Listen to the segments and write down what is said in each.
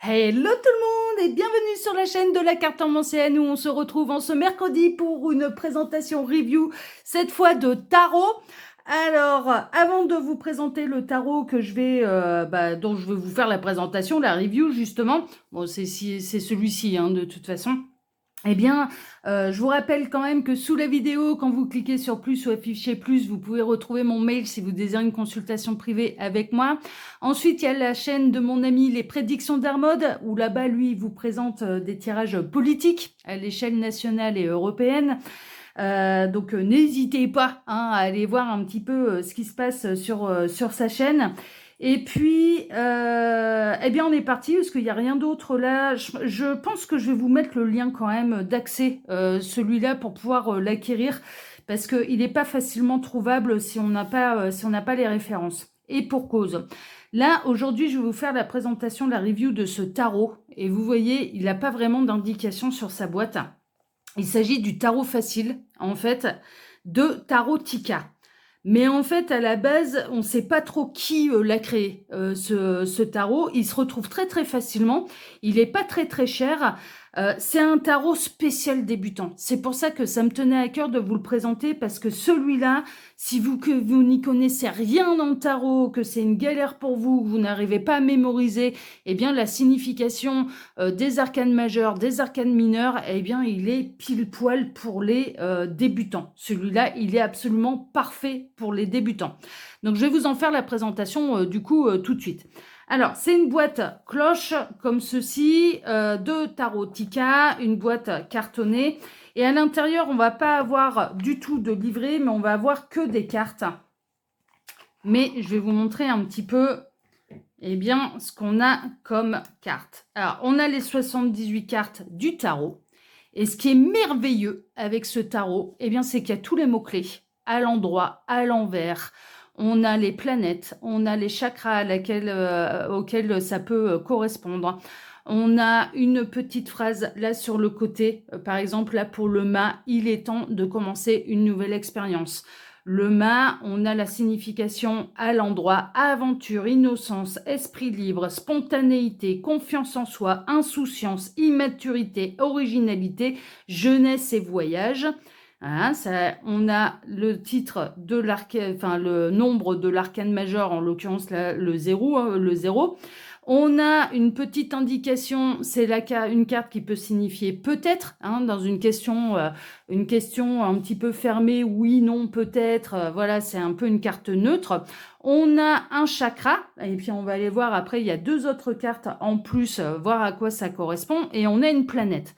Hello tout le monde et bienvenue sur la chaîne de la cartomancienne où on se retrouve en ce mercredi pour une présentation review, cette fois de tarot. Alors, avant de vous présenter le tarot que je vais, dont je vais vous faire la présentation, la review justement, bon c'est celui-ci hein, de toute façon. Eh bien, je vous rappelle quand même que sous la vidéo, quand vous cliquez sur plus ou afficher plus, vous pouvez retrouver mon mail si vous désirez une consultation privée avec moi. Ensuite, il y a la chaîne de mon ami Les Prédictions d'Hermode, où là-bas, lui, il vous présente des tirages politiques à l'échelle nationale et européenne. Donc, n'hésitez pas hein, à aller voir un petit peu ce qui se passe sur sa chaîne. Et puis, eh bien, on est parti parce qu'il n'y a rien d'autre là. Je pense que je vais vous mettre le lien quand même d'accès, celui-là, pour pouvoir l'acquérir, parce qu'il n'est pas facilement trouvable si on n'a pas, les références. Et pour cause. Là, aujourd'hui, je vais vous faire la présentation, la review de ce tarot. Et vous voyez, il n'a pas vraiment d'indication sur sa boîte. Il s'agit du tarot facile, en fait, de Tarotica. Mais en fait, à la base, on ne sait pas trop qui l'a créé, ce tarot. Il se retrouve très très facilement. Il n'est pas très très cher. C'est un tarot spécial débutant. C'est pour ça que ça me tenait à cœur de vous le présenter, parce que celui-là, si vous n'y connaissez rien dans le tarot, que c'est une galère pour vous, que vous n'arrivez pas à mémoriser, eh bien la signification des arcanes majeurs, des arcanes mineurs, eh bien il est pile poil pour les débutants. Celui-là, il est absolument parfait pour les débutants. Donc je vais vous en faire la présentation tout de suite. Alors, c'est une boîte cloche comme ceci, de Tarotica, une boîte cartonnée. Et à l'intérieur, on va pas avoir du tout de livret, mais on va avoir que des cartes. Mais je vais vous montrer un petit peu eh bien, ce qu'on a comme cartes. Alors, on a les 78 cartes du tarot. Et ce qui est merveilleux avec ce tarot, eh bien, c'est qu'il y a tous les mots-clés, à l'endroit, à l'envers. On a les planètes, on a les chakras auxquels ça peut correspondre. On a une petite phrase là sur le côté, par exemple là pour le mât, il est temps de commencer une nouvelle expérience. Le mât, on a la signification à l'endroit, aventure, innocence, esprit libre, spontanéité, confiance en soi, insouciance, immaturité, originalité, jeunesse et voyage. Hein, on a le titre de le nombre de l'arcane majeur, en l'occurrence le 0, le 0. On a une petite indication, c'est une carte qui peut signifier peut-être, hein, dans une question un petit peu fermée, oui, non, peut-être, voilà, c'est un peu une carte neutre. On a un chakra, et puis on va aller voir après, il y a deux autres cartes en plus, voir à quoi ça correspond, et on a une planète.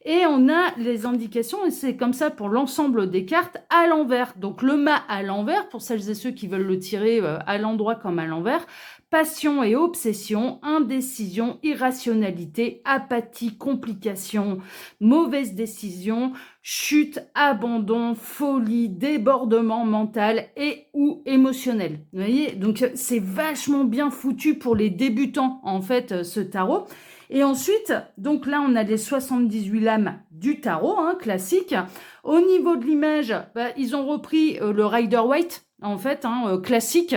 Et on a les indications, et c'est comme ça pour l'ensemble des cartes, à l'envers. Donc le mât à l'envers, pour celles et ceux qui veulent le tirer à l'endroit comme à l'envers. Passion et obsession, indécision, irrationalité, apathie, complication, mauvaise décision, chute, abandon, folie, débordement mental et ou émotionnel. Vous voyez, donc c'est vachement bien foutu pour les débutants, en fait, ce tarot. Et ensuite, donc là, on a les 78 lames du tarot, hein, classique. Au niveau de l'image, ils ont repris le Rider-Waite, en fait, hein, classique.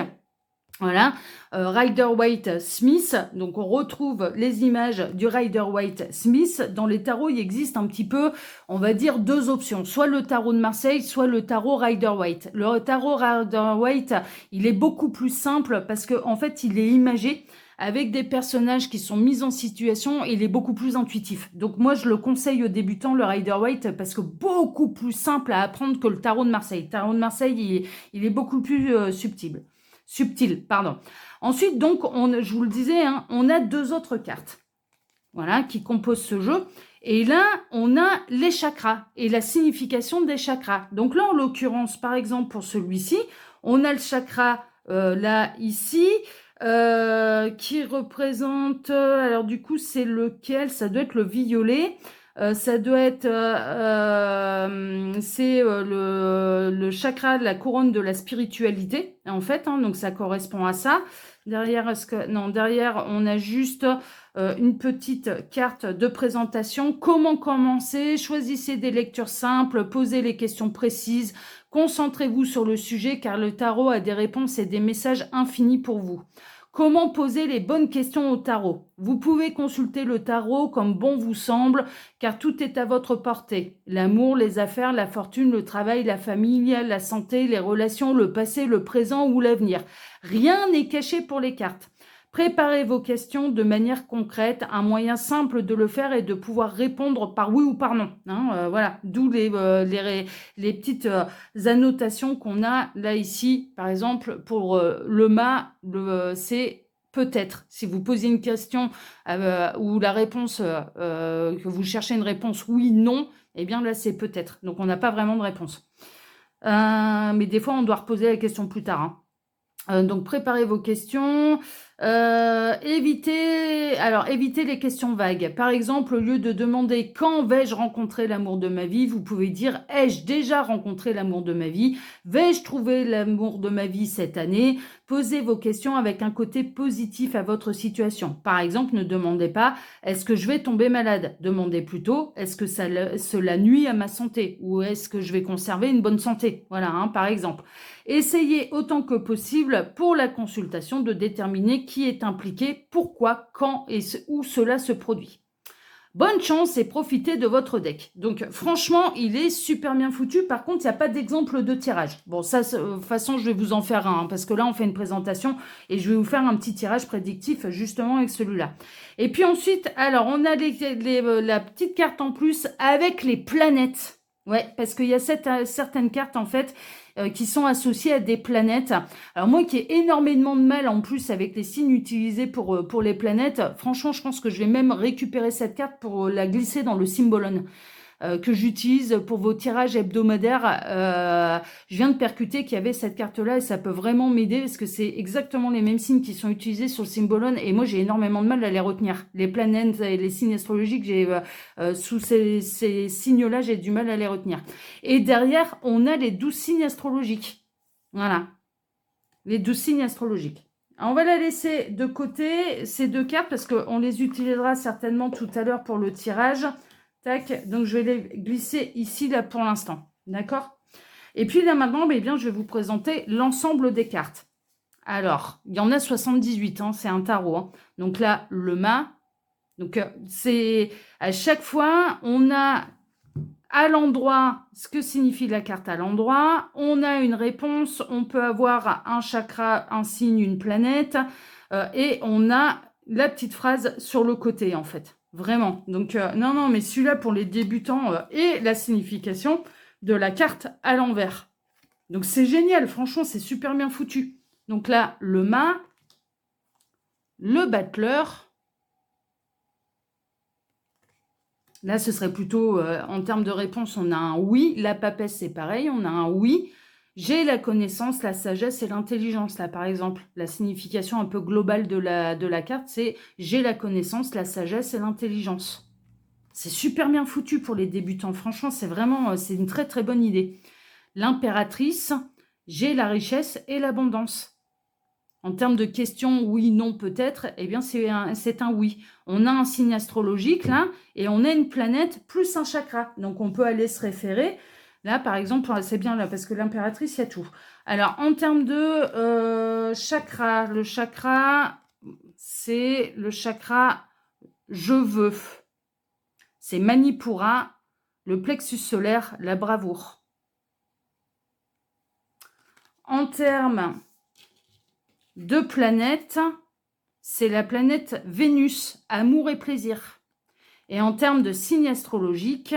Voilà, Rider-Waite Smith, donc on retrouve les images du Rider-Waite Smith. Dans les tarots, il existe un petit peu, on va dire, deux options, soit le tarot de Marseille, soit le tarot Rider-Waite. Le tarot Rider-Waite, il est beaucoup plus simple parce que en fait, il est imagé avec des personnages qui sont mis en situation, et il est beaucoup plus intuitif. Donc moi, je le conseille aux débutants, le Rider-Waite, parce que beaucoup plus simple à apprendre que le tarot de Marseille. Le tarot de Marseille, il est beaucoup plus subtil. Ensuite, donc, je vous le disais, hein, on a deux autres cartes, voilà, qui composent ce jeu. Et là, on a les chakras et la signification des chakras. Donc là, en l'occurrence, par exemple, pour celui-ci, on a le chakra là, ici, qui représente, alors du coup, c'est lequel? Ça doit être le violet. Ça doit être, c'est le chakra de la couronne de la spiritualité, en fait, hein, donc ça correspond à ça. Derrière, derrière, on a juste une petite carte de présentation. Comment commencer? Choisissez des lectures simples, posez les questions précises, concentrez-vous sur le sujet, car le tarot a des réponses et des messages infinis pour vous. Comment poser les bonnes questions au tarot? Vous pouvez consulter le tarot comme bon vous semble, car tout est à votre portée. L'amour, les affaires, la fortune, le travail, la famille, la santé, les relations, le passé, le présent ou l'avenir. Rien n'est caché pour les cartes. Préparez vos questions de manière concrète. Un moyen simple de le faire est de pouvoir répondre par oui ou par non. Voilà, d'où les petites annotations qu'on a là ici. Par exemple, pour le mât, c'est peut-être. Si vous posez une question où la réponse, que vous cherchez une réponse oui, non, eh bien là, c'est peut-être. Donc, on n'a pas vraiment de réponse. Mais des fois, on doit reposer la question plus tard. Donc, préparez vos questions. Évitez les questions vagues. Par exemple, au lieu de demander quand vais-je rencontrer l'amour de ma vie, vous pouvez dire ai-je déjà rencontré l'amour de ma vie? Vais-je trouver l'amour de ma vie cette année? Posez vos questions avec un côté positif à votre situation. Par exemple, ne demandez pas est-ce que je vais tomber malade? Demandez plutôt est-ce que cela nuit à ma santé? Ou est-ce que je vais conserver une bonne santé? Voilà, par exemple. Essayez autant que possible pour la consultation de déterminer qui est impliqué, pourquoi, quand et où cela se produit. Bonne chance et profitez de votre deck. Donc franchement, il est super bien foutu. Par contre, il n'y a pas d'exemple de tirage. Bon, ça, de toute façon, je vais vous en faire un, parce que là, on fait une présentation et je vais vous faire un petit tirage prédictif justement avec celui-là. Et puis ensuite, alors, on a la petite carte en plus avec les planètes. Ouais, parce qu'il y a certaines cartes, en fait, qui sont associées à des planètes. Alors moi qui ai énormément de mal en plus avec les signes utilisés pour les planètes, franchement je pense que je vais même récupérer cette carte pour la glisser dans le Symbolon que j'utilise pour vos tirages hebdomadaires. Je viens de percuter qu'il y avait cette carte-là et ça peut vraiment m'aider parce que c'est exactement les mêmes signes qui sont utilisés sur le Symbolon et moi j'ai énormément de mal à les retenir. Les planètes et les signes astrologiques, sous ces signes-là, j'ai du mal à les retenir. Et derrière, on a les 12 signes astrologiques. Voilà. Les 12 signes astrologiques. Alors, on va la laisser de côté, ces deux cartes, parce qu'on les utilisera certainement tout à l'heure pour le tirage. Tac, donc je vais les glisser ici, là, pour l'instant. D'accord? Et puis là, maintenant, eh bien, je vais vous présenter l'ensemble des cartes. Alors, il y en a 78, c'est un tarot. Donc là, le mât. Donc, c'est à chaque fois, on a à l'endroit ce que signifie la carte à l'endroit. On a une réponse, on peut avoir un chakra, un signe, une planète. Et on a la petite phrase sur le côté, en fait. Vraiment. Donc, non, mais celui-là pour les débutants et la signification de la carte à l'envers. Donc, c'est génial. Franchement, c'est super bien foutu. Donc là, le mât, le battleur. Là, ce serait plutôt, en termes de réponse, on a un oui. La papesse, c'est pareil, on a un oui. J'ai la connaissance, la sagesse et l'intelligence. Là, par exemple, la signification un peu globale de la carte, c'est j'ai la connaissance, la sagesse et l'intelligence. C'est super bien foutu pour les débutants. Franchement, c'est une très, très bonne idée. L'impératrice, j'ai la richesse et l'abondance. En termes de questions oui, non, peut-être, eh bien, c'est un oui. On a un signe astrologique, là, et on a une planète plus un chakra. Donc, on peut aller se référer. Là, par exemple, c'est bien là, parce que l'impératrice, il y a tout. Alors, en termes de chakra, le chakra, c'est le chakra « je veux ». C'est Manipura, le plexus solaire, la bravoure. En termes de planètes, c'est la planète Vénus, amour et plaisir. Et en termes de signe astrologique,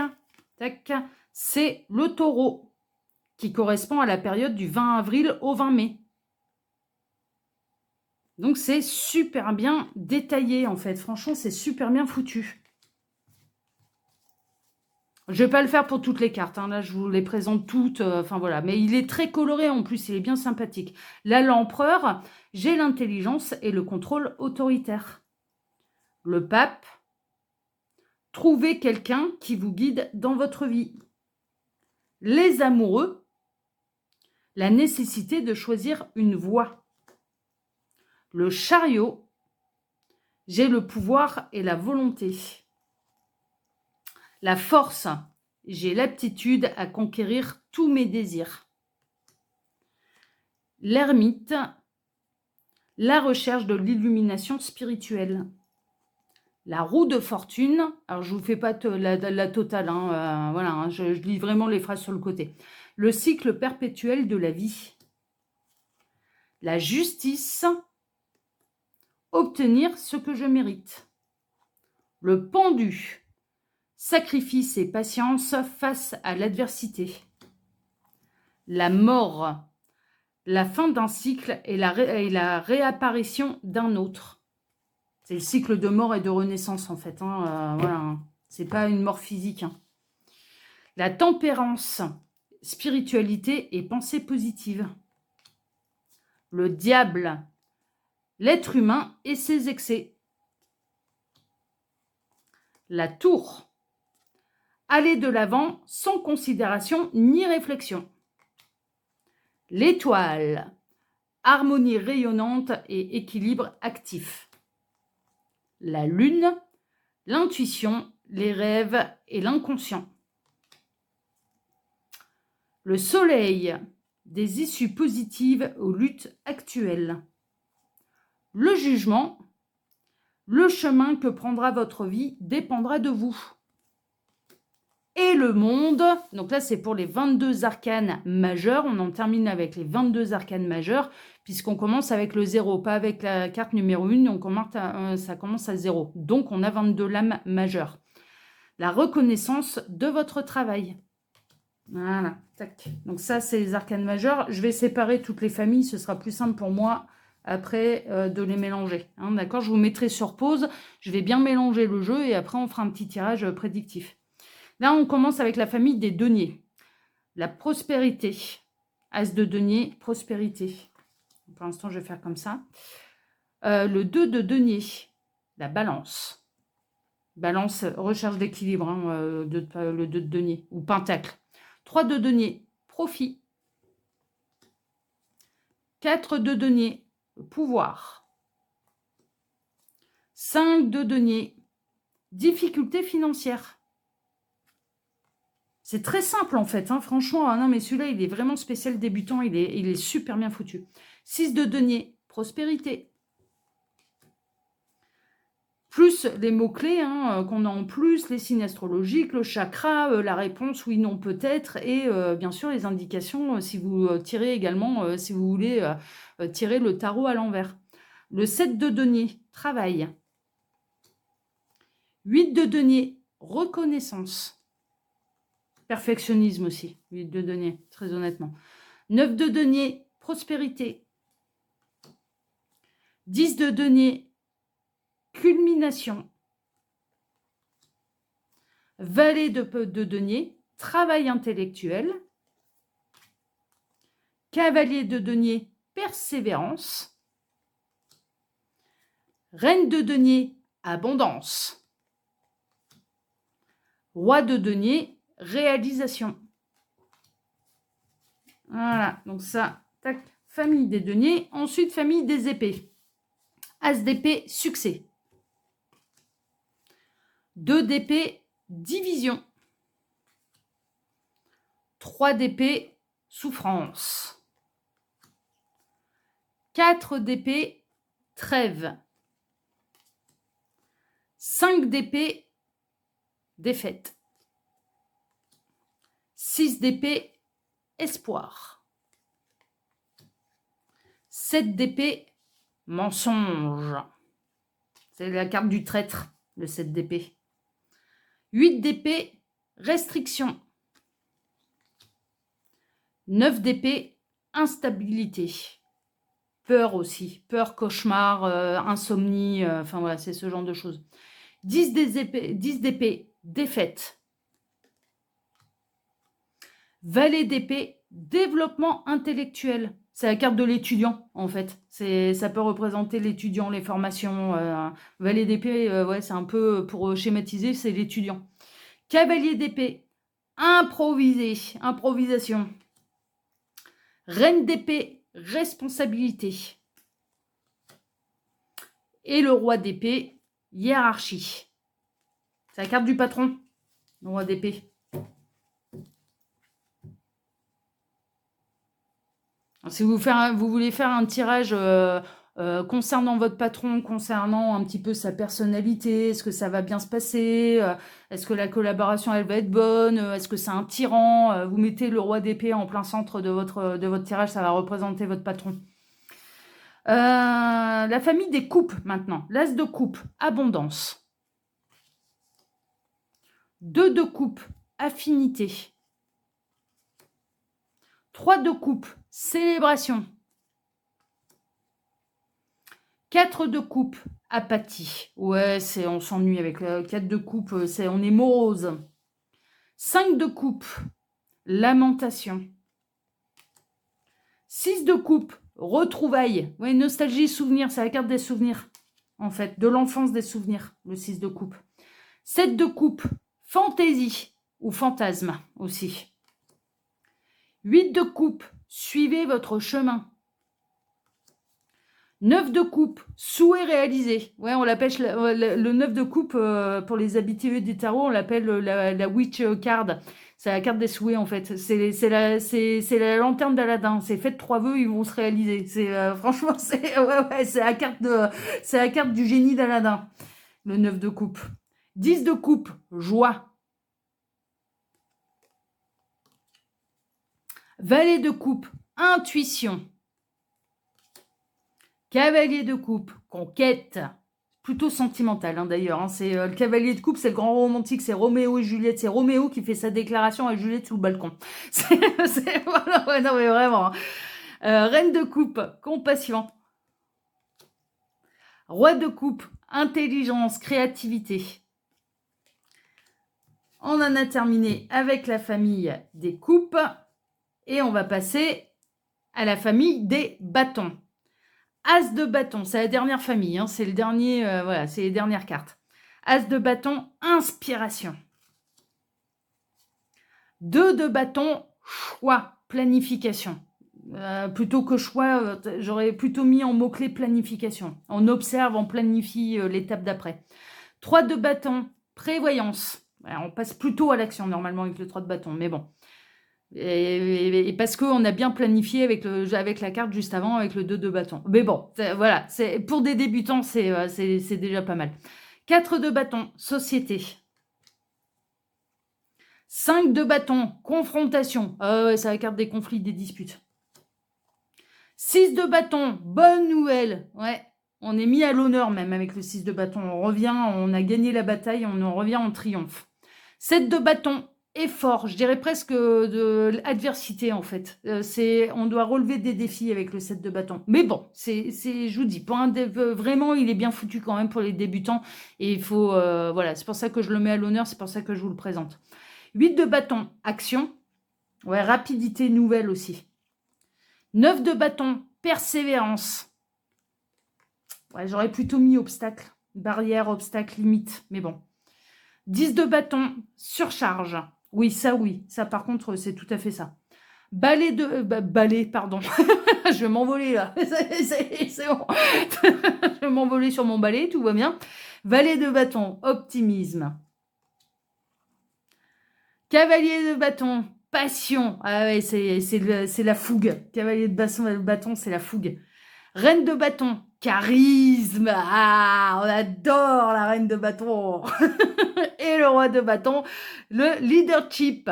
c'est le taureau, qui correspond à la période du 20 avril au 20 mai. Donc c'est super bien détaillé en fait, franchement c'est super bien foutu. Je ne vais pas le faire pour toutes les cartes, là je vous les présente toutes, voilà. Mais il est très coloré en plus, il est bien sympathique. Là, l'empereur, j'ai l'intelligence et le contrôle autoritaire. Le pape, trouvez quelqu'un qui vous guide dans votre vie. Les amoureux, la nécessité de choisir une voie. Le chariot, j'ai le pouvoir et la volonté. La force, j'ai l'aptitude à conquérir tous mes désirs. L'ermite, la recherche de l'illumination spirituelle. La roue de fortune, alors je ne vous fais pas la totale, hein, voilà, hein, je lis vraiment les phrases sur le côté. Le cycle perpétuel de la vie. La justice, obtenir ce que je mérite. Le pendu, sacrifice et patience face à l'adversité. La mort, la fin d'un cycle et la réapparition d'un autre. C'est le cycle de mort et de renaissance, en fait. Hein, voilà, hein. C'est pas une mort physique. Hein. La tempérance, spiritualité et pensée positive. Le diable, l'être humain et ses excès. La tour, aller de l'avant sans considération ni réflexion. L'étoile, harmonie rayonnante et équilibre actif. La lune, l'intuition, les rêves et l'inconscient. Le soleil, des issues positives aux luttes actuelles. Le jugement, le chemin que prendra votre vie dépendra de vous. Et le monde, donc là c'est pour les 22 arcanes majeurs, on en termine avec les 22 arcanes majeurs, puisqu'on commence avec le 0, pas avec la carte numéro 1, ça commence à 0. Donc on a 22 lames majeures. La reconnaissance de votre travail. Voilà, tac. Donc ça c'est les arcanes majeurs. Je vais séparer toutes les familles, ce sera plus simple pour moi après de les mélanger. Hein, d'accord, je vous mettrai sur pause, je vais bien mélanger le jeu et après on fera un petit tirage prédictif. Là, on commence avec la famille des deniers. La prospérité. As de denier, prospérité. Pour l'instant, je vais faire comme ça. Le 2 de denier. La balance. Balance, recherche d'équilibre. Hein, le 2 de denier. Ou pentacle. 3 de denier. Profit. 4 de denier. Pouvoir. 5 de denier. Difficulté financière. C'est très simple en fait, hein, franchement. Ah non, mais celui-là, il est vraiment spécial débutant, il est super bien foutu. 6 de denier, prospérité. Plus les mots-clés hein, qu'on a en plus, les signes astrologiques, le chakra, la réponse oui, non, peut-être, et bien sûr les indications si vous tirez également, si vous voulez tirer le tarot à l'envers. Le 7 de denier, travail. 8 de denier, reconnaissance. Perfectionnisme aussi, 8 de denier, très honnêtement. 9 de denier, prospérité. 10 de denier, culmination. Valet de denier, travail intellectuel. Cavalier de denier, persévérance. Reine de denier, abondance. Roi de denier, réalisation. Voilà, donc ça, tac, famille des deniers. Ensuite, famille des épées. As d'épée, succès. 2 d'épée, division. 3 d'épée, souffrance. 4 d'épée, trêve. 5 d'épée, défaite. 6 d'épée, espoir. 7 d'épée, mensonge. C'est la carte du traître, le 7 d'épée. 8 d'épée, restriction. 9 d'épée, instabilité. Peur aussi. Peur, cauchemar, insomnie. Enfin voilà, c'est ce genre de choses. 10 d'épée, défaite. Valet d'épée, développement intellectuel. C'est la carte de l'étudiant, en fait. Ça peut représenter l'étudiant, les formations. Valet d'épée, ouais, c'est un peu, pour schématiser, c'est l'étudiant. Cavalier d'épée, improvisation. Reine d'épée, responsabilité. Et le roi d'épée, hiérarchie. C'est la carte du patron, le roi d'épée. Si vous voulez faire un tirage concernant votre patron, concernant un petit peu sa personnalité, est-ce que ça va bien se passer, est-ce que la collaboration elle va être bonne, est-ce que c'est un tyran, vous mettez le roi d'épée en plein centre de votre tirage, ça va représenter votre patron. La famille des coupes maintenant, l'as de coupe, abondance. 2 de coupe, affinité. 3 de coupe, célébration. 4 de coupe, apathie. Ouais, on s'ennuie avec le 4 de coupe, on est morose. 5 de coupe, lamentation. 6 de coupe, retrouvailles. Ouais, nostalgie, souvenir, c'est la carte des souvenirs, en fait, de l'enfance des souvenirs, le 6 de coupe. 7 de coupe, fantaisie, ou fantasme aussi. 8 de coupe, suivez votre chemin. 9 de coupe, souhait réalisé. Ouais, on l'appelle le 9 de coupe pour les habitués du tarot, on l'appelle la witch card. C'est la carte des souhaits en fait. C'est la lanterne d'Aladin. C'est faites 3 vœux, ils vont se réaliser. Franchement, c'est la carte du génie d'Aladin. Le 9 de coupe. 10 de coupe, joie. Valet de coupe, intuition. Cavalier de coupe, conquête. Plutôt sentimental d'ailleurs. C'est le cavalier de coupe, c'est le grand romantique, c'est Roméo et Juliette. C'est Roméo qui fait sa déclaration à Juliette sous le balcon. Voilà, ouais, non mais vraiment. Reine de coupe, compassion. Roi de coupe, intelligence, créativité. On en a terminé avec la famille des coupes. Et on va passer à la famille des bâtons. As de bâton, c'est la dernière famille, hein, c'est le dernier, voilà, c'est les dernières cartes. As de bâton, inspiration. 2 de bâton, choix, planification. Plutôt que choix, j'aurais plutôt mis en mot-clé planification. On observe, on planifie l'étape d'après. 3 de bâton, prévoyance. Alors, on passe plutôt à l'action normalement avec le 3 de bâton, mais bon. Et parce qu'on a bien planifié avec la carte juste avant, avec le 2 de bâton. Mais bon, voilà, pour des débutants, c'est déjà pas mal. 4 de bâton, société. 5 de bâton, confrontation. Ah ouais, c'est la carte des conflits, des disputes. 6 de bâton, bonne nouvelle. Ouais, on est mis à l'honneur même avec le 6 de bâton. On revient, on a gagné la bataille, on en revient en triomphe. 7 de bâton, effort, je dirais presque de l'adversité en fait. On doit relever des défis avec le 7 de bâton. Mais bon, je vous dis, vraiment, il est bien foutu quand même pour les débutants. Et il faut, voilà, c'est pour ça que je le mets à l'honneur, c'est pour ça que je vous le présente. 8 de bâton, action. Ouais, rapidité nouvelle aussi. 9 de bâton, persévérance. Ouais, j'aurais plutôt mis obstacle, barrière, obstacle, limite, mais bon. 10 de bâton, surcharge. Oui, ça par contre, c'est tout à fait ça. Balai, pardon. Je vais m'envoler là. C'est bon. Je vais m'envoler sur mon balai, tout va bien. Valet de bâton, optimisme. Cavalier de bâton, passion. Ah ouais, c'est la fougue. Cavalier de bâton, c'est la fougue. Reine de bâton, charisme. Ah, on adore la reine de bâton. Et le roi de bâton, le leadership.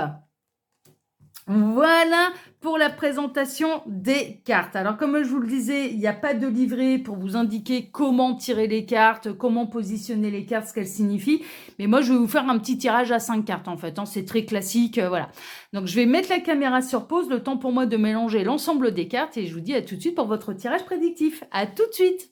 Voilà pour la présentation des cartes. Alors, comme je vous le disais, il n'y a pas de livret pour vous indiquer comment tirer les cartes, comment positionner les cartes, ce qu'elles signifient. Mais moi, je vais vous faire un petit tirage à 5 cartes, en fait. Hein. C'est très classique, voilà. Donc, je vais mettre la caméra sur pause, le temps pour moi de mélanger l'ensemble des cartes. Et je vous dis à tout de suite pour votre tirage prédictif. À tout de suite.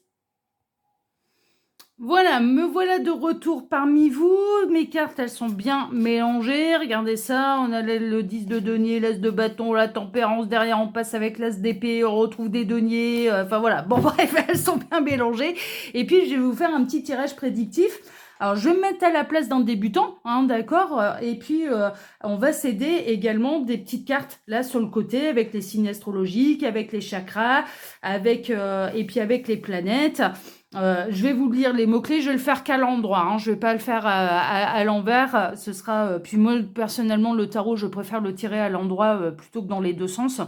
Voilà, me voilà de retour parmi vous. Mes cartes, elles sont bien mélangées. Regardez ça, on a le 10 de denier, l'as de bâton, la tempérance. Derrière, on passe avec l'as d'épée, on retrouve des deniers. Enfin voilà, bon bref, elles sont bien mélangées. Et puis, je vais vous faire un petit tirage prédictif. Alors, je vais me mettre à la place d'un débutant, hein, d'accord. Et puis, on va s'aider également des petites cartes là sur le côté avec les signes astrologiques, avec les chakras, et puis avec les planètes. Je vais vous lire les mots-clés, je vais le faire qu'à l'endroit, hein, je vais pas le faire à l'envers, ce sera, puis moi personnellement le tarot je préfère le tirer à l'endroit plutôt que dans les deux sens,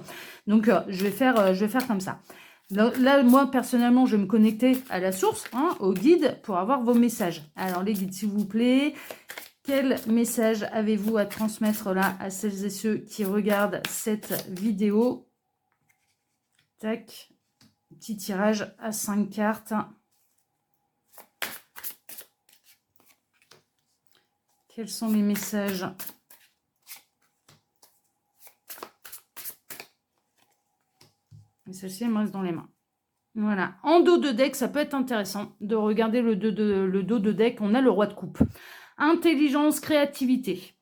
donc je vais faire comme ça. Là, moi, personnellement, je vais me connecter à la source, hein, au guide, pour avoir vos messages. Alors, les guides, s'il vous plaît, quel message avez-vous à transmettre là à celles et ceux qui regardent cette vidéo? Tac, petit tirage à 5 cartes. Quels sont les messages? Et celle-ci, elle me reste dans les mains. Voilà. En dos de deck, ça peut être intéressant de regarder le dos de deck. On a le roi de coupe. Intelligence, créativité.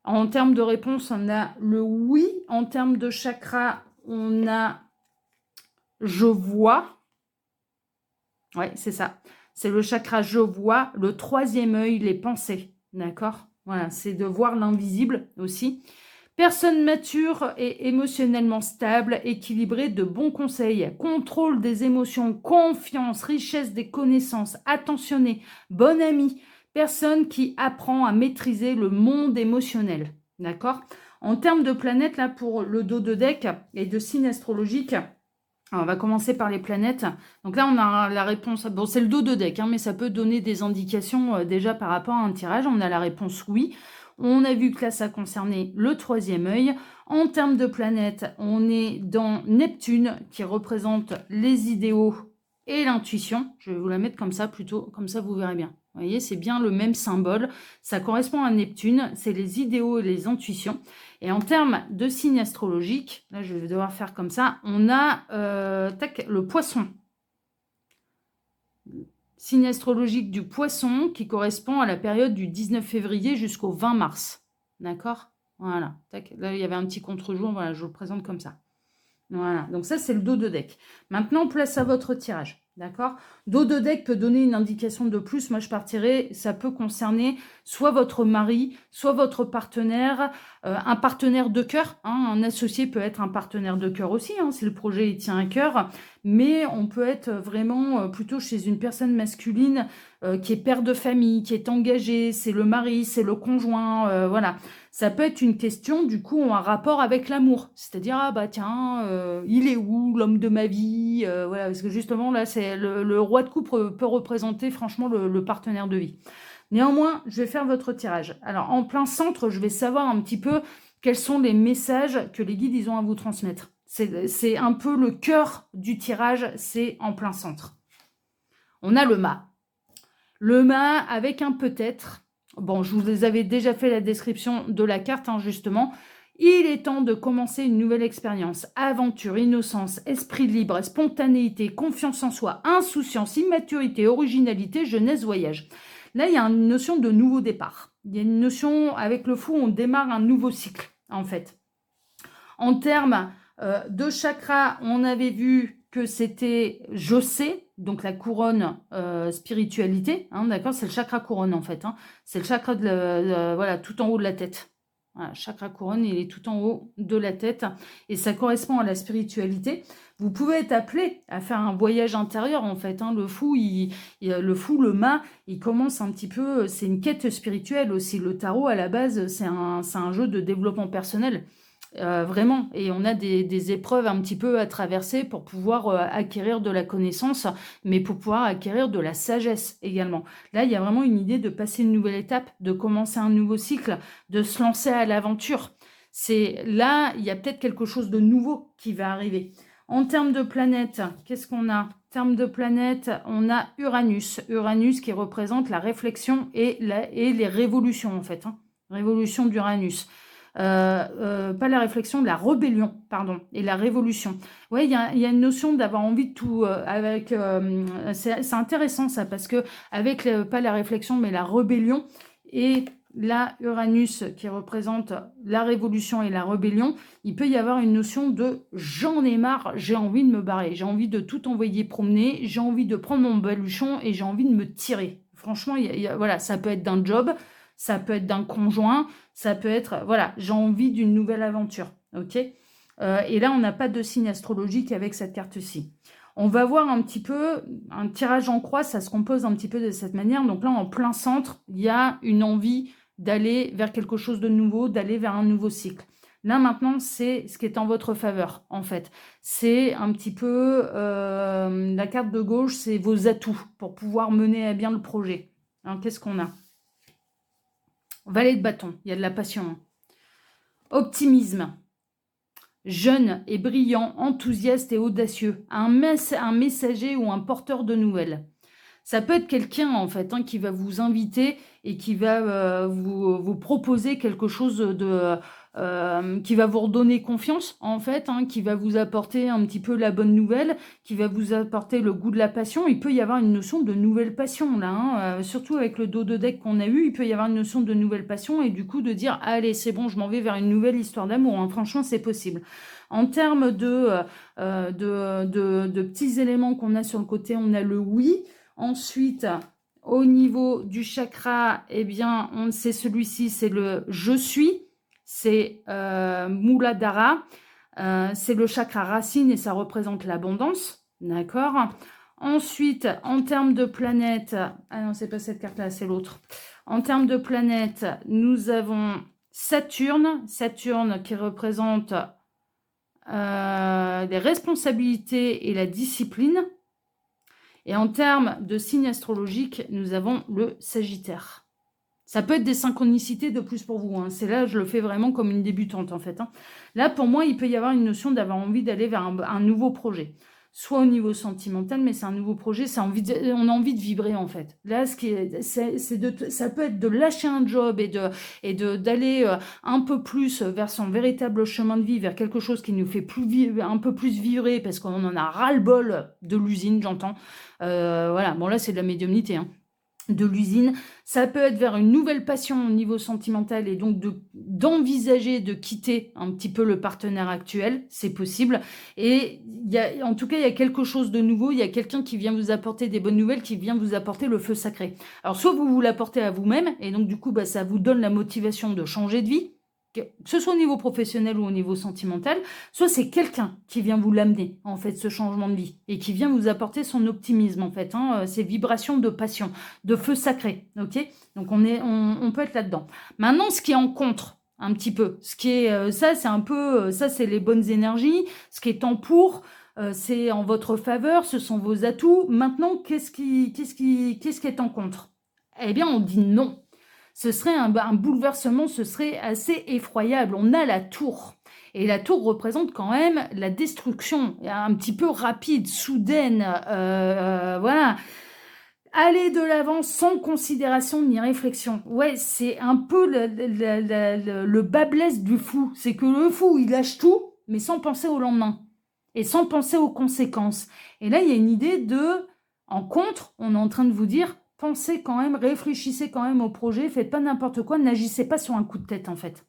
En termes de réponse, on a le oui. En termes de chakra, on a je vois. Ouais, c'est ça. C'est le chakra je vois. Le troisième œil, les pensées. D'accord? Voilà, c'est de voir l'invisible aussi. Personne mature et émotionnellement stable, équilibrée, de bons conseils, contrôle des émotions, confiance, richesse des connaissances, attentionnée, bonne amie, personne qui apprend à maîtriser le monde émotionnel. D'accord? En termes de planètes, là, pour le dos de deck et de signes astrologiques, alors, on va commencer par les planètes. Donc là, on a la réponse. Bon, c'est le dos de deck, hein, mais ça peut donner des indications déjà par rapport à un tirage. On a la réponse oui. On a vu que là, ça concernait le troisième œil. En termes de planètes, on est dans Neptune, qui représente les idéaux et l'intuition. Je vais vous la mettre comme ça plutôt, comme ça vous verrez bien. Vous voyez, c'est bien le même symbole. Ça correspond à Neptune, c'est les idéaux et les intuitions. Et en termes de signes astrologiques, là je vais devoir faire comme ça, on a tac, le poisson. Signe astrologique du poisson qui correspond à la période du 19 février jusqu'au 20 mars. D'accord? Voilà. Tac. Là, il y avait un petit contre-jour. Voilà, je vous le présente comme ça. Voilà. Donc ça, c'est le dos de deck. Maintenant, place à votre tirage. D'accord? Dos de deck peut donner une indication de plus. Moi, je partirais, ça peut concerner soit votre mari, soit votre partenaire, un partenaire de cœur. Hein, un associé peut être un partenaire de cœur aussi, hein, si le projet il tient à cœur. Mais on peut être vraiment plutôt chez une personne masculine qui est père de famille, qui est engagé, c'est le mari, c'est le conjoint, voilà. Ça peut être une question, du coup, en rapport avec l'amour. C'est-à-dire, ah bah tiens, il est où l'homme de ma vie, voilà, parce que justement, là, c'est le roi de coupe peut représenter franchement le partenaire de vie. Néanmoins, je vais faire votre tirage. Alors, en plein centre, je vais savoir un petit peu quels sont les messages que les guides ils ont à vous transmettre. C'est un peu le cœur du tirage, c'est en plein centre. On a le mât. Le mât avec un peut-être. Bon, je vous avais déjà fait la description de la carte, hein, justement. Il est temps de commencer une nouvelle expérience. Aventure, innocence, esprit libre, spontanéité, confiance en soi, insouciance, immaturité, originalité, jeunesse, voyage. Là, il y a une notion de nouveau départ. Il y a une notion, avec le fou, on démarre un nouveau cycle, en fait. En termes de chakra, on avait vu que c'était je sais, donc la couronne spiritualité, hein, d'accord, c'est le chakra couronne en fait, hein, c'est le chakra voilà, tout en haut de la tête. Voilà, chakra couronne, il est tout en haut de la tête et ça correspond à la spiritualité. Vous pouvez être appelé à faire un voyage intérieur en fait. Hein. Le fou, le mât, il commence un petit peu, c'est une quête spirituelle aussi. Le tarot à la base, c'est un jeu de développement personnel. Vraiment, et on a des épreuves un petit peu à traverser pour pouvoir acquérir de la connaissance, mais pour pouvoir acquérir de la sagesse également. Là, il y a vraiment une idée de passer une nouvelle étape, de commencer un nouveau cycle, de se lancer à l'aventure. Là, il y a peut-être quelque chose de nouveau qui va arriver. En termes de planète, qu'est-ce qu'on a? En termes de planète, on a Uranus. Uranus qui représente la réflexion et les révolutions en fait. Hein. Révolution d'Uranus. Pas la réflexion, la rébellion, pardon, et la révolution. Ouais, il y a une notion d'avoir envie de tout avec. C'est intéressant ça parce que avec pas la réflexion mais la rébellion et là Uranus qui représente la révolution et la rébellion, il peut y avoir une notion de j'en ai marre, j'ai envie de me barrer, j'ai envie de tout envoyer promener, j'ai envie de prendre mon baluchon et j'ai envie de me tirer. Franchement, voilà, ça peut être d'un job. Ça peut être d'un conjoint, ça peut être, voilà, j'ai envie d'une nouvelle aventure, ok? Et là, on n'a pas de signe astrologique avec cette carte-ci. On va voir un petit peu, un tirage en croix, ça se compose un petit peu de cette manière. Donc là, en plein centre, il y a une envie d'aller vers quelque chose de nouveau, d'aller vers un nouveau cycle. Là, maintenant, c'est ce qui est en votre faveur, en fait. C'est un petit peu la carte de gauche, c'est vos atouts pour pouvoir mener à bien le projet. Alors, qu'est-ce qu'on a? Valet de bâton, il y a de la passion. Hein. Optimisme. Jeune et brillant, enthousiaste et audacieux. Un messager ou un porteur de nouvelles. Ça peut être quelqu'un, en fait, hein, qui va vous inviter et qui va vous proposer quelque chose qui va vous redonner confiance, en fait, hein, qui va vous apporter un petit peu la bonne nouvelle, qui va vous apporter le goût de la passion. Il peut y avoir une notion de nouvelle passion, là, hein, surtout avec le dos de deck qu'on a eu, il peut y avoir une notion de nouvelle passion et du coup de dire, allez, c'est bon, je m'en vais vers une nouvelle histoire d'amour. Hein. Franchement, c'est possible. En termes de petits éléments qu'on a sur le côté, on a le oui. Ensuite, au niveau du chakra, eh bien, c'est celui-ci, c'est le « je suis », c'est Muladhara, c'est le chakra racine et ça représente l'abondance, d'accord? Ensuite, en termes de planète, ah non, c'est pas cette carte-là, c'est l'autre. En termes de planète, nous avons Saturne qui représente les responsabilités et la discipline. Et en termes de signe astrologique, nous avons le Sagittaire. Ça peut être des synchronicités de plus pour vous. Hein. C'est là, je le fais vraiment comme une débutante, en fait. Hein. Là, pour moi, il peut y avoir une notion d'avoir envie d'aller vers un nouveau projet. Soit au niveau sentimental, mais c'est un nouveau projet, on a envie de vibrer, en fait. Là, ça peut être de lâcher un job et d'aller un peu plus vers son véritable chemin de vie, vers quelque chose qui nous fait un peu plus vibrer, parce qu'on en a ras-le-bol de l'usine, j'entends. Voilà, bon là, c'est de la médiumnité, hein. De l'usine, ça peut être vers une nouvelle passion au niveau sentimental et donc d'envisager de quitter un petit peu le partenaire actuel, c'est possible. Et en tout cas, il y a quelque chose de nouveau, il y a quelqu'un qui vient vous apporter des bonnes nouvelles, qui vient vous apporter le feu sacré. Alors, soit vous l'apportez à vous-même, et donc du coup, ça vous donne la motivation de changer de vie, que ce soit au niveau professionnel ou au niveau sentimental, soit c'est quelqu'un qui vient vous l'amener, en fait, ce changement de vie, et qui vient vous apporter son optimisme, en fait, hein, ces vibrations de passion, de feu sacré, ok? Donc, on peut être là-dedans. Maintenant, ce qui est en contre, un petit peu, ce qui est, ça, c'est un peu, ça, c'est les bonnes énergies, ce qui est en pour, c'est en votre faveur, ce sont vos atouts. Maintenant, qu'est-ce qui est en contre? Eh bien, on dit non. Ce serait un bouleversement, ce serait assez effroyable. On a la tour. Et la tour représente quand même la destruction, un petit peu rapide, soudaine, voilà. Aller de l'avant sans considération ni réflexion. Ouais, c'est un peu le bas blesse du fou. C'est que le fou, il lâche tout, mais sans penser au lendemain. Et sans penser aux conséquences. Et là, il y a une idée en contre, on est en train de vous dire, pensez quand même, réfléchissez quand même au projet, faites pas n'importe quoi, n'agissez pas sur un coup de tête en fait.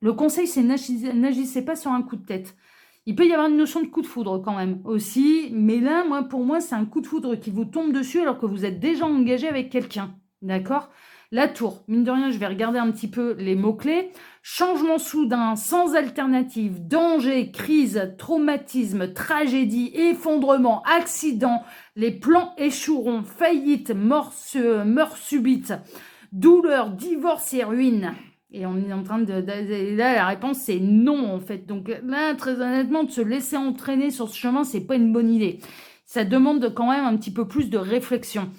Le conseil, c'est n'agissez pas sur un coup de tête. Il peut y avoir une notion de coup de foudre quand même aussi, mais là, pour moi, c'est un coup de foudre qui vous tombe dessus alors que vous êtes déjà engagé avec quelqu'un, d'accord? La tour, mine de rien, je vais regarder un petit peu les mots-clés. Changement soudain, sans alternative, danger, crise, traumatisme, tragédie, effondrement, accident, les plans échoueront, faillite, mort subite, douleur, divorce et ruine. Et on est en train là, la réponse, c'est non, en fait. Donc là, très honnêtement, de se laisser entraîner sur ce chemin, c'est pas une bonne idée. Ça demande quand même un petit peu plus de réflexion.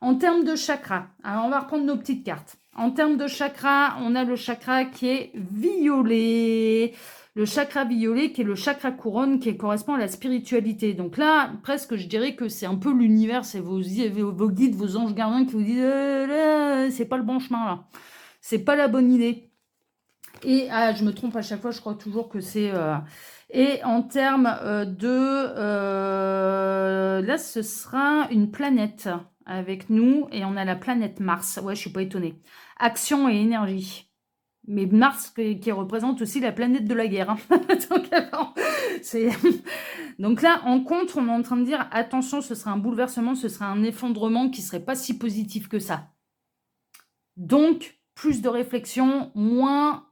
En termes de chakra, alors on va reprendre nos petites cartes. En termes de chakra, on a le chakra qui est violet. Le chakra violet qui est le chakra couronne qui correspond à la spiritualité. Donc là, presque, je dirais que c'est un peu l'univers, c'est vos guides, vos anges gardiens qui vous disent c'est pas le bon chemin là. C'est pas la bonne idée. Et je me trompe à chaque fois, je crois toujours que c'est... Et en termes là, ce sera une planète avec nous. Et on a la planète Mars. Ouais, je suis pas étonnée. Action et énergie. Mais Mars qui représente aussi la planète de la guerre. Hein. Donc là, en contre, on est en train de dire, attention, ce sera un bouleversement, ce sera un effondrement qui serait pas si positif que ça. Donc, plus de réflexion, moins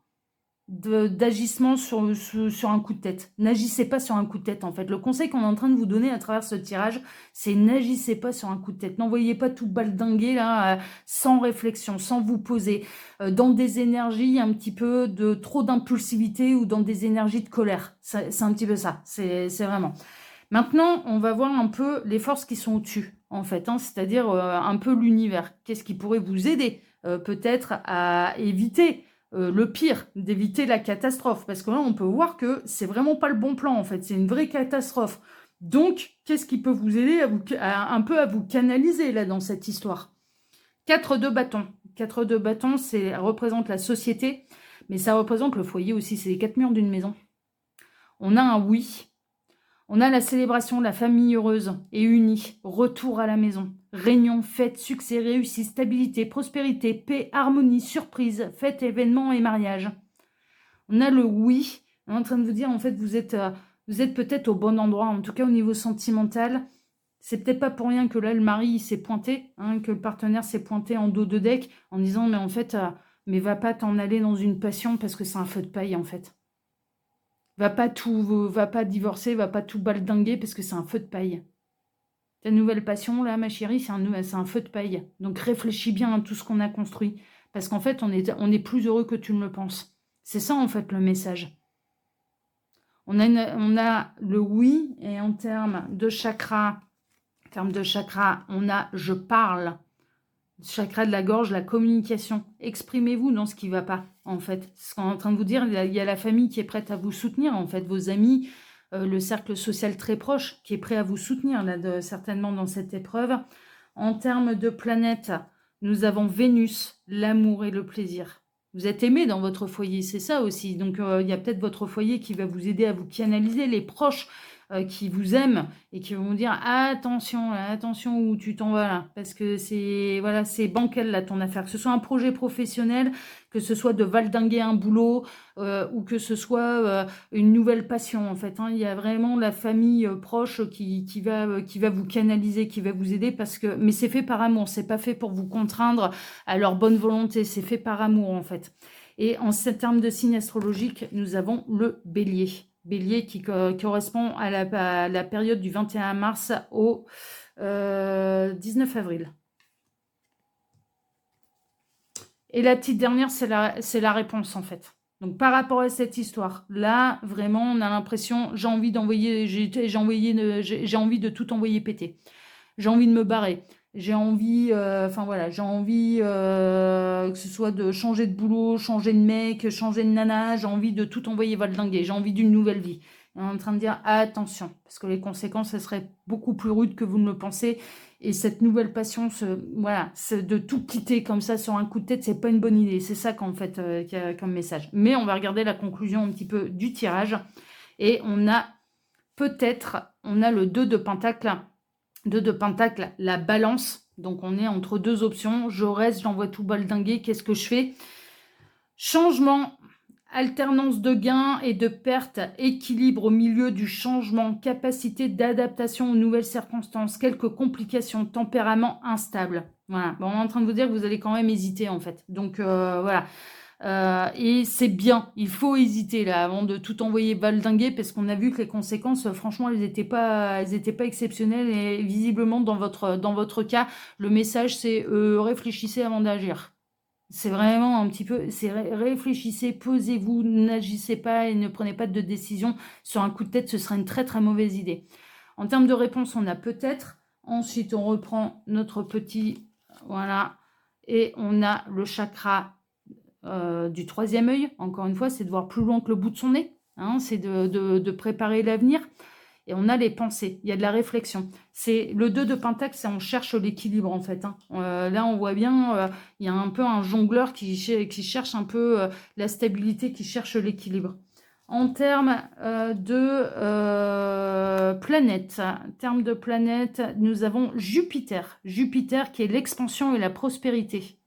d'agissement sur un coup de tête. N'agissez pas sur un coup de tête, en fait. Le conseil qu'on est en train de vous donner à travers ce tirage, c'est n'agissez pas sur un coup de tête. N'envoyez pas tout baldinguer, là, sans réflexion, sans vous poser, dans des énergies un petit peu de trop d'impulsivité ou dans des énergies de colère. C'est un petit peu ça. C'est vraiment... Maintenant, on va voir un peu les forces qui sont au-dessus, en fait, hein, c'est-à-dire un peu l'univers. Qu'est-ce qui pourrait vous aider peut-être à éviter le pire, d'éviter la catastrophe? Parce que là, on peut voir que c'est vraiment pas le bon plan, en fait. C'est une vraie catastrophe. Donc, qu'est-ce qui peut vous aider un peu à vous canaliser, là, dans cette histoire? 4 de bâtons. 4 de bâtons, ça représente la société, mais ça représente le foyer aussi. C'est les 4 murs d'une maison. On a un oui. On a la célébration de la famille heureuse et unie, retour à la maison, réunion, fête, succès, réussite, stabilité, prospérité, paix, harmonie, surprise, fête, événement et mariage. On a le oui, on est en train de vous dire en fait vous êtes peut-être au bon endroit, en tout cas au niveau sentimental. C'est peut-être pas pour rien que là le mari s'est pointé, hein, que le partenaire s'est pointé en dos de deck en disant mais en fait, mais va pas t'en aller dans une passion parce que c'est un feu de paille en fait. Va pas divorcer, va pas tout baldinguer parce que c'est un feu de paille. Ta nouvelle passion, là, ma chérie, c'est un feu de paille. Donc réfléchis bien à tout ce qu'on a construit. Parce qu'en fait, on est plus heureux que tu ne le penses. C'est ça, en fait, le message. On a le oui, et en termes de chakra, on a je parle. Chakra de la gorge, la communication. Exprimez-vous dans ce qui ne va pas, en fait. Ce qu'on est en train de vous dire, il y a la famille qui est prête à vous soutenir, en fait, vos amis, le cercle social très proche qui est prêt à vous soutenir, là, certainement dans cette épreuve. En termes de planète, nous avons Vénus, l'amour et le plaisir. Vous êtes aimé dans votre foyer, c'est ça aussi. Donc, il y a peut-être votre foyer qui va vous aider à vous canaliser, les proches qui vous aiment et qui vont vous dire attention où tu t'en vas là, parce que c'est bancal là ton affaire, que ce soit un projet professionnel, que ce soit de valdinguer un boulot ou que ce soit une nouvelle passion en fait, hein. Il y a vraiment la famille proche qui va vous canaliser, qui va vous aider mais c'est fait par amour, c'est pas fait pour vous contraindre à leur bonne volonté, c'est fait par amour en fait. Et en termes de signe astrologique, nous avons le bélier. Bélier qui correspond à la période du 21 mars au 19 avril. Et la petite dernière, c'est la réponse en fait. Donc par rapport à cette histoire, là, vraiment, on a l'impression, j'ai envie de tout envoyer péter. J'ai envie de me barrer. J'ai envie, que ce soit de changer de boulot, changer de mec, changer de nana. J'ai envie de tout envoyer valdinguer. J'ai envie d'une nouvelle vie. Et on est en train de dire attention, parce que les conséquences, elles seraient beaucoup plus rudes que vous ne le pensez. Et cette nouvelle passion, de tout quitter comme ça sur un coup de tête, c'est pas une bonne idée. C'est ça qu'en fait, qu'il y a comme message. Mais on va regarder la conclusion un petit peu du tirage. Et on a le 2 de Pentacle. 2 de Pentacle, la balance. Donc, on est entre deux options. Je reste, j'envoie tout baldinguer. Qu'est-ce que je fais? Changement, alternance de gains et de pertes, équilibre au milieu du changement, capacité d'adaptation aux nouvelles circonstances, quelques complications, tempérament instable. Voilà. Bon, on est en train de vous dire que vous allez quand même hésiter, en fait. Donc, voilà. Et c'est bien, il faut hésiter là avant de tout envoyer baldinguer parce qu'on a vu que les conséquences, franchement, elles n'étaient pas exceptionnelles et visiblement dans votre cas, le message c'est réfléchissez avant d'agir. C'est vraiment un petit peu, réfléchissez, posez-vous, n'agissez pas et ne prenez pas de décision sur un coup de tête, ce serait une très très mauvaise idée. En termes de réponse, on a peut-être. Ensuite, on reprend notre petit, voilà, et on a le chakra du troisième œil, encore une fois, c'est de voir plus loin que le bout de son nez, hein, c'est de préparer l'avenir. Et on a les pensées, il y a de la réflexion. C'est le 2 de Pentacle, c'est on cherche l'équilibre en fait, hein. Là, on voit bien, il y a un peu un jongleur qui cherche un peu la stabilité, qui cherche l'équilibre. En termes de planète, nous avons Jupiter. Jupiter qui est l'expansion et la prospérité.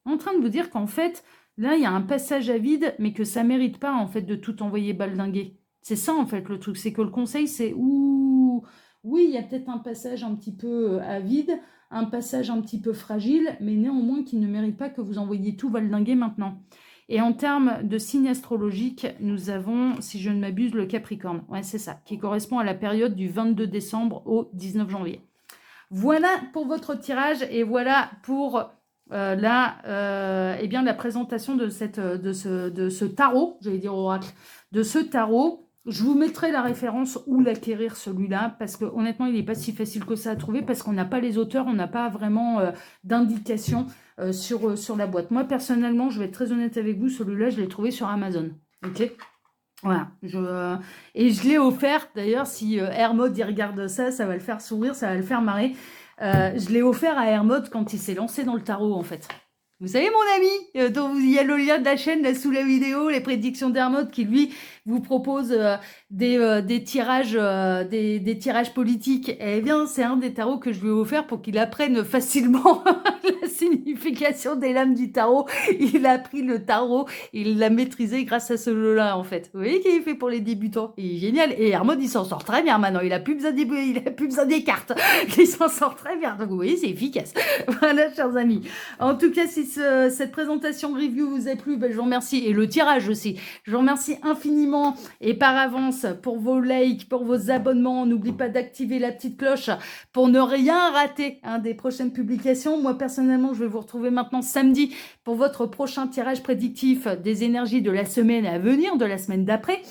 En train de vous dire qu'en fait, là, il y a un passage à vide, mais que ça ne mérite pas, en fait, de tout envoyer baldinguer. C'est ça, en fait, le truc. C'est que le conseil, c'est oui, il y a peut-être un passage un petit peu à vide, un passage un petit peu fragile, mais néanmoins qui ne mérite pas que vous envoyiez tout valdinguer maintenant. Et en termes de signe astrologique, nous avons, si je ne m'abuse, le Capricorne. Ouais, c'est ça, qui correspond à la période du 22 décembre au 19 janvier. Voilà pour votre tirage et voilà pour la présentation de ce tarot, j'allais dire oracle, de ce tarot. Je vous mettrai la référence où l'acquérir celui-là, parce que honnêtement, il n'est pas si facile que ça à trouver, parce qu'on n'a pas les auteurs, on n'a pas vraiment d'indication sur la boîte. Moi, personnellement, je vais être très honnête avec vous, celui-là, je l'ai trouvé sur Amazon. Ok ? Voilà, et je l'ai offert, d'ailleurs, si Hermod il regarde ça, ça va le faire sourire, ça va le faire marrer. Je l'ai offert à Hermod quand il s'est lancé dans le tarot, en fait. Vous savez, mon ami, dont il y a le lien de la chaîne là, sous la vidéo, les prédictions d'Hermod, qui lui vous propose des tirages politiques. Eh bien, c'est un des tarots que je lui ai offert pour qu'il apprenne facilement la signification des lames du tarot. Il a appris le tarot, il l'a maîtrisé grâce à ce jeu-là, en fait. Vous voyez qu'il est fait pour les débutants. Il est génial. Et Hermod, il s'en sort très bien maintenant. Il a plus besoin des cartes. Il s'en sort très bien. Donc, vous voyez, c'est efficace. Voilà, chers amis. En tout cas, si cette présentation review vous a plu, ben, je vous remercie. Et le tirage aussi. Je vous remercie infiniment et par avance pour vos likes, pour vos abonnements. N'oubliez pas d'activer la petite cloche pour ne rien rater des prochaines publications. Moi, personnellement, je vais vous retrouver maintenant samedi pour votre prochain tirage prédictif des énergies de la semaine à venir, de la semaine d'après.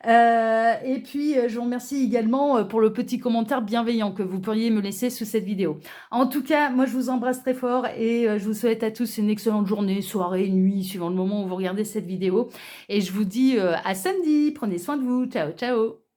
Et puis, je vous remercie également pour le petit commentaire bienveillant que vous pourriez me laisser sous cette vidéo. En tout cas, moi, je vous embrasse très fort et je vous souhaite à tous une excellente journée, soirée, nuit, suivant le moment où vous regardez cette vidéo. Et je vous dis à samedi. Prenez soin de vous. Ciao, ciao.